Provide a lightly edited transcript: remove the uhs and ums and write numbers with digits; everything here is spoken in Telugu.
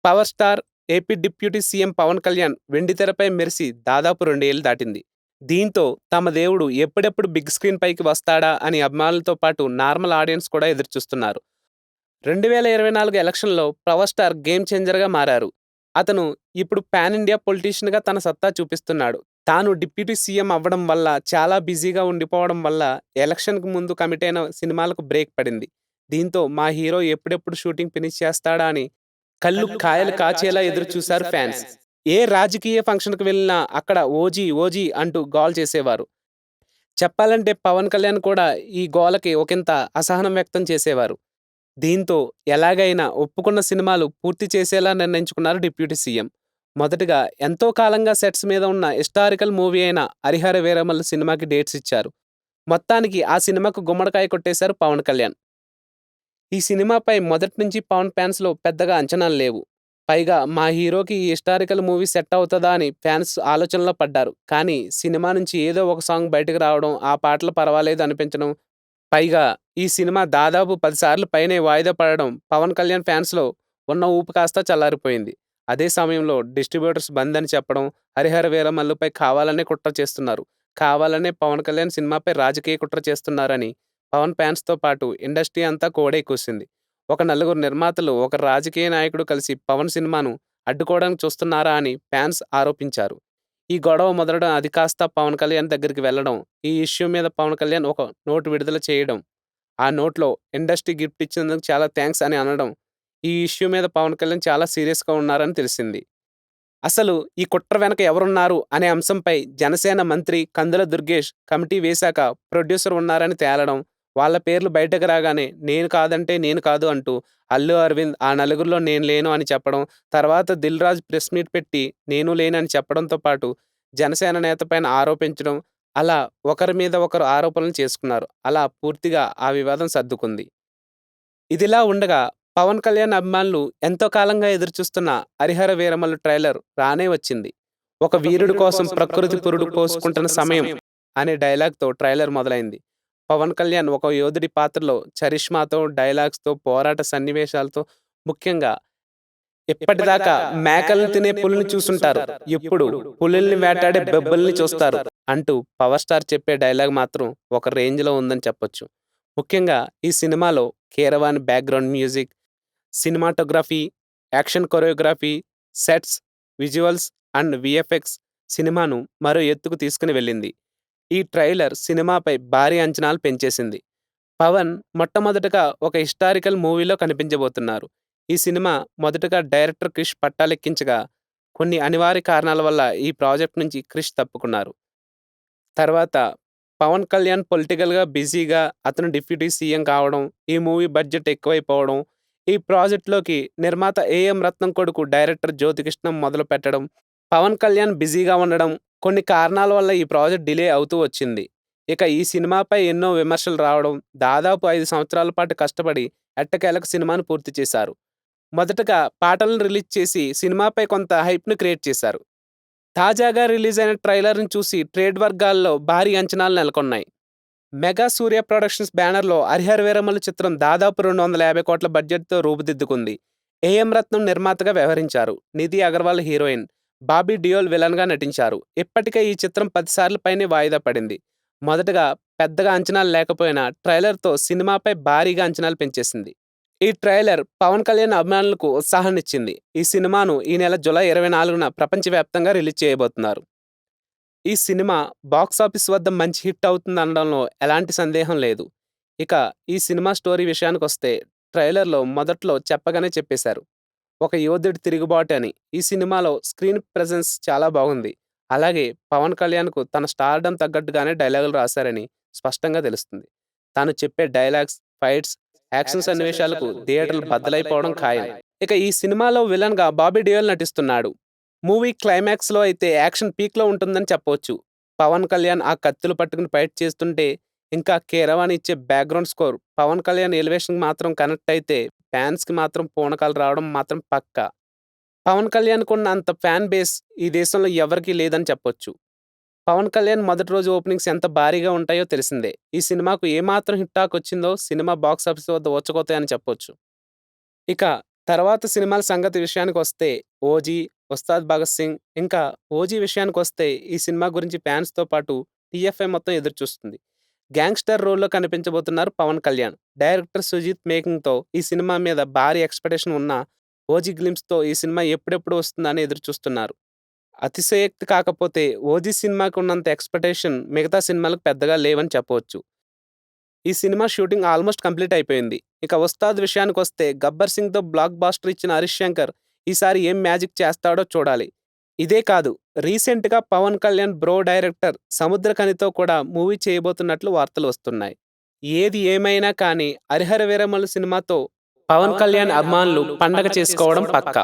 Power star, AP deputy CM Pawan Kalyan వెండితెరపై మెరిసి దాదాపు 2 ఏళ్లు దాటింది. దీంతో తమ దేవుడు ఎప్పుడెప్పుడు బిగ్ స్క్రీన్ పైకి వస్తాడా అని అభిమానులతో పాటు నార్మల్ ఆడియన్స్ కూడా ఎదురుచూస్తున్నారు. 2024 ఎలక్షన్‌లో పవర్ స్టార్ గేమ్ చేంజర్‌గా మారారు. అతను ఇప్పుడు పాన్ ఇండియా పొలిటీషియన్‌గా తన సత్తా చూపిస్తున్నాడు. తాను డిప్యూటీ సీఎం అవ్వడం వల్ల, చాలా బిజీగా ఉండిపోవడం వల్ల ఎలక్షన్‌కి ముందు కమిటైన సినిమాలకు బ్రేక్ పడింది. దీంతో మా హీరో ఎప్పుడెప్పుడు షూటింగ్ ఫినిష్ చేస్తాడా అని కళ్ళు కాయలు కాచేలా ఎదురుచూశారు ఫ్యాన్స్. ఏ రాజకీయ ఫంక్షన్‌కి వెళ్ళినా అక్కడ ఓజీ, ఓజీ అంటూ గోల చేసేవారు. చెప్పాలంటే పవన్ కళ్యాణ్ కూడా ఈ గోలకి ఒకింత అసహనం వ్యక్తం చేసేవారు. దీంతో ఎలాగైనా ఒప్పుకున్న సినిమాలు పూర్తి చేసేలా నిర్ణయించుకున్నారు డిప్యూటీ సీఎం. మొదటగా ఎంతో కాలంగా సెట్స్ మీద ఉన్న హిస్టారికల్ మూవీ అయిన 'హరిహర వీరమల్లు' సినిమాకి డేట్స్ ఇచ్చారు. మొత్తానికి ఆ సినిమాకు గుమ్మడికాయ కొట్టేశారు పవన్ కళ్యాణ్. ఈ సినిమాపై మొదటి నుంచి పవన్ ఫ్యాన్స్‌లో పెద్దగా అంచనాలు లేవు. పైగా మా హీరోకి ఈ హిస్టారికల్ మూవీ సెట్ అవుతదా అని ఫ్యాన్స్ ఆలోచనలో పడ్డారు. కానీ సినిమా నుంచి ఏదో ఒక సాంగ్ బయటకు రావడం, ఆ పాటలు పర్వాలేదు అనిపించడం, పైగా ఈ సినిమా దాదాపు 10 సార్లు పైనే వాయిదా పడడం పవన్ కళ్యాణ్ ఫ్యాన్స్‌లో ఉన్న ఊపు కాస్త చల్లారిపోయింది. అదే సమయంలో డిస్ట్రిబ్యూటర్స్ బంద్ అని చెప్పడం, 'హరిహర వీరమల్లు'పై కావాలనే కుట్ర చేస్తున్నారు. కావాలనే పవన్ కళ్యాణ్ సినిమాపై రాజకీయ కుట్ర చేస్తున్నారని పవన్ ఫ్యాన్స్‌తో పాటు ఇండస్ట్రీ అంతా కోడై కూసింది. ఒక నలుగురు నిర్మాతలు, ఒక రాజకీయ నాయకుడు కలిసి పవన్ సినిమాను అడ్డుకోవడానికి చూస్తున్నారా అని ఫ్యాన్స్ ఆరోపించారు. ఈ గొడవ మొదలడం అది కాస్త పవన్ కళ్యాణ్ దగ్గరికి వెళ్లడం, ఈ ఇష్యూ మీద పవన్ కళ్యాణ్ ఒక నోట్ విడుదల చేయడం, ఆ నోట్‌లో ఇండస్ట్రీ గిఫ్ట్ ఇచ్చినందుకు చాలా థాంక్స్ అని అనడం, ఈ ఇష్యూ మీద పవన్ కళ్యాణ్ చాలా సీరియస్‌గా ఉన్నారని తెలిసింది. అసలు ఈ కుట్ర వెనక ఎవరున్నారు అనే అంశంపై జనసేన మంత్రి కందుల దుర్గేష్ కమిటీ వేశాక ప్రొడ్యూసర్ ఉన్నారని తేలడం, వాళ్ళ పేర్లు బయటకు రాగానే నేను కాదంటే నేను కాదు అంటూ అల్లు అరవింద్ ఆ నలుగురిలో నేను లేను అని చెప్పడం, తర్వాత దిల్ రాజు ప్రెస్ మీట్ పెట్టి నేను లేనని చెప్పడంతో పాటు జనసేన నేత పైన ఆరోపించడం, అలా ఒకరి మీద ఒకరు ఆరోపణలు చేసుకున్నారు. అలా పూర్తిగా ఆ వివాదం సర్దుకుంది. ఇదిలా ఉండగా పవన్ కళ్యాణ్ అభిమానులు ఎంతో కాలంగా ఎదురుచూస్తున్న 'హరిహర వీరమల్లు' ట్రైలర్ రానే వచ్చింది. ఒక వీరుడి కోసం ప్రకృతి పురుడు పోసుకుంటున్న సమయం అనే డైలాగ్‌తో ట్రైలర్ మొదలైంది. పవన్ కళ్యాణ్ ఒక యోధుడి పాత్రలో చరిష్మాతో, డైలాగ్స్‌తో, పోరాట సన్నివేశాలతో, ముఖ్యంగా ఇప్పటిదాకా మేకలను తినే పులిని చూసుంటారు. ఇప్పుడు పులుల్ని వేటాడే బెబ్బుల్ని చూస్తారు అంటూ పవర్ స్టార్ చెప్పే డైలాగ్ మాత్రం ఒక రేంజ్‌లో ఉందని చెప్పొచ్చు. ముఖ్యంగా ఈ సినిమాలో Keeravani background music, cinematography, action choreography, sets, visuals and VFX సినిమాను మరో ఎత్తుకు తీసుకుని వెళ్ళింది. ఈ ట్రైలర్ సినిమాపై భారీ అంచనాలు పెంచేసింది. పవన్ మొట్టమొదటగా ఒక హిస్టారికల్ మూవీలో కనిపించబోతున్నారు. ఈ సినిమా మొదటగా డైరెక్టర్ క్రిష్ పట్టాలెక్కించగా, కొన్ని అనివార్య కారణాల వల్ల ఈ ప్రాజెక్ట్ నుంచి క్రిష్ తప్పుకున్నారు. తర్వాత పవన్ కళ్యాణ్ పొలిటికల్‌గా బిజీగా అతను డిప్యూటీ సీఎం కావడం, ఈ మూవీ బడ్జెట్ ఎక్కువైపోవడం, ఈ ప్రాజెక్ట్‌లోకి నిర్మాత ఏఎం రత్నం కొడుకు డైరెక్టర్ జ్యోతికృష్ణన్ మొదలుపెట్టడం, పవన్ కళ్యాణ్ బిజీగా ఉండడం, కొన్ని కారణాల వల్ల ఈ ప్రాజెక్ట్ డిలే అవుతూ వచ్చింది. ఇక ఈ సినిమాపై ఎన్నో విమర్శలు రావడం, దాదాపు 5 సంవత్సరాల పాటు కష్టపడి ఎట్టకేలకు సినిమాను పూర్తి చేశారు. మొదటగా పాటలను రిలీజ్ చేసి సినిమాపై కొంత హైప్‌ను క్రియేట్ చేశారు. తాజాగా రిలీజ్ అయిన ట్రైలర్‌ని చూసి ట్రేడ్ వర్గాల్లో భారీ అంచనాలు నెలకొన్నాయి. మెగా సూర్య ప్రొడక్షన్స్ బ్యానర్‌లో 'హరిహర వీరమల్లు' చిత్రం దాదాపు 250 కోట్ల బడ్జెట్‌తో రూపుదిద్దుకుంది. ఏఎం రత్నం నిర్మాతగా వ్యవహరించారు. నిధి అగర్వాల్ హీరోయిన్, బాబీ డియోల్ విలన్‌గా నటించారు. ఇప్పటికే ఈ చిత్రం 10 సార్లు పైనే వాయిదా పడింది. మొదటగా పెద్దగా అంచనాలు లేకపోయినా ట్రైలర్‌తో సినిమాపై భారీగా అంచనాలు పెంచేసింది. ఈ ట్రైలర్ పవన్ కళ్యాణ్ అభిమానులకు ఉత్సాహాన్నిచ్చింది. ఈ సినిమాను ఈ నెల జూలై 24న ప్రపంచవ్యాప్తంగా రిలీజ్ చేయబోతున్నారు. ఈ సినిమా బాక్సాఫీస్ వద్ద మంచి హిట్ అవుతుందనడంలో ఎలాంటి సందేహం లేదు. ఇక ఈ సినిమా స్టోరీ విషయానికొస్తే ట్రైలర్‌లో మొదట్లో చెప్పగానే చెప్పేశారు. ఒక యోధుడి తిరుగుబాటు అని. ఈ సినిమాలో స్క్రీన్ ప్రెజెన్స్ చాలా బాగుంది. అలాగే పవన్ కళ్యాణ్‌కు తన స్టార్‌డమ్ తగ్గట్టుగానే డైలాగులు రాశారని స్పష్టంగా తెలుస్తుంది. తాను చెప్పే డైలాగ్స్, ఫైట్స్, యాక్షన్ సన్నివేశాలకు థియేటర్లు బద్దలైపోవడం ఖాయం. ఇక ఈ సినిమాలో విలన్‌గా బాబీ డియోల్ నటిస్తున్నాడు. మూవీ క్లైమాక్స్‌లో అయితే యాక్షన్ పీక్‌లో ఉంటుందని చెప్పొచ్చు. పవన్ కళ్యాణ్ ఆ కత్తులు పట్టుకుని ఫైట్ చేస్తుంటే, ఇంకా కీరవాణి ఇచ్చే బ్యాక్‌గ్రౌండ్ స్కోర్ పవన్ కళ్యాణ్ ఎలివేషన్‌కి మాత్రం కనెక్ట్ అయితే ఫ్యాన్స్‌కి మాత్రం పూనకాలు రావడం మాత్రం పక్కా. పవన్ కళ్యాణ్‌కున్న అంత ఫ్యాన్ బేస్ ఈ దేశంలో ఎవరికీ లేదని చెప్పొచ్చు. పవన్ కళ్యాణ్ మొదటి రోజు ఓపెనింగ్స్ ఎంత భారీగా ఉంటాయో తెలిసిందే. ఈ సినిమాకు ఏమాత్రం హిట్ టాక్ వచ్చిందో సినిమా బాక్సాఫీస్ వద్ద ఊచకోతే అని చెప్పొచ్చు. ఇక తర్వాత సినిమాల సంగతి విషయానికొస్తే 'ఓజీ', 'ఉస్తాద్ భగత్ సింగ్' ఇంకా 'ఓజీ' విషయానికొస్తే ఈ సినిమా గురించి ఫ్యాన్స్‌తో పాటు టీఎఫ్ఐ మొత్తం ఎదురుచూస్తుంది. గ్యాంగ్‌స్టర్ రోల్‌లో కనిపించబోతున్నారు పవన్ కళ్యాణ్. డైరెక్టర్ సుజీత్ మేకింగ్‌తో ఈ సినిమా మీద భారీ ఎక్స్‌పెక్టేషన్ ఉన్నా 'ఓజీ' గ్లింప్స్‌తో ఈ సినిమా ఎప్పుడెప్పుడు వస్తుందా అని ఎదురుచూస్తున్నారు. అతిశయోక్తి కాకపోతే 'ఓజీ' సినిమాకి ఉన్నంత ఎక్స్‌పెక్టేషన్ మిగతా సినిమాలకు పెద్దగా లేవని చెప్పవచ్చు. ఈ సినిమా షూటింగ్ ఆల్మోస్ట్ కంప్లీట్ అయిపోయింది. ఇక 'ఉస్తాద్' విషయానికొస్తే 'గబ్బర్ సింగ్'తో బ్లాక్ బస్టర్ ఇచ్చిన హరీష్ శంకర్ ఈసారి ఏం మ్యాజిక్ చేస్తాడో చూడాలి. ఇదే కాదు, రీసెంట్‌గా పవన్ కళ్యాణ్ బ్రో డైరెక్టర్ 'సముద్రఖని'తో కూడా మూవీ చేయబోతున్నట్లు వార్తలు వస్తున్నాయి. ఏది ఏమైనా కానీ 'హరిహర వీరమల్లు' సినిమాతో పవన్ కళ్యాణ్ అభిమానులు పండగ చేసుకోవడం పక్కా.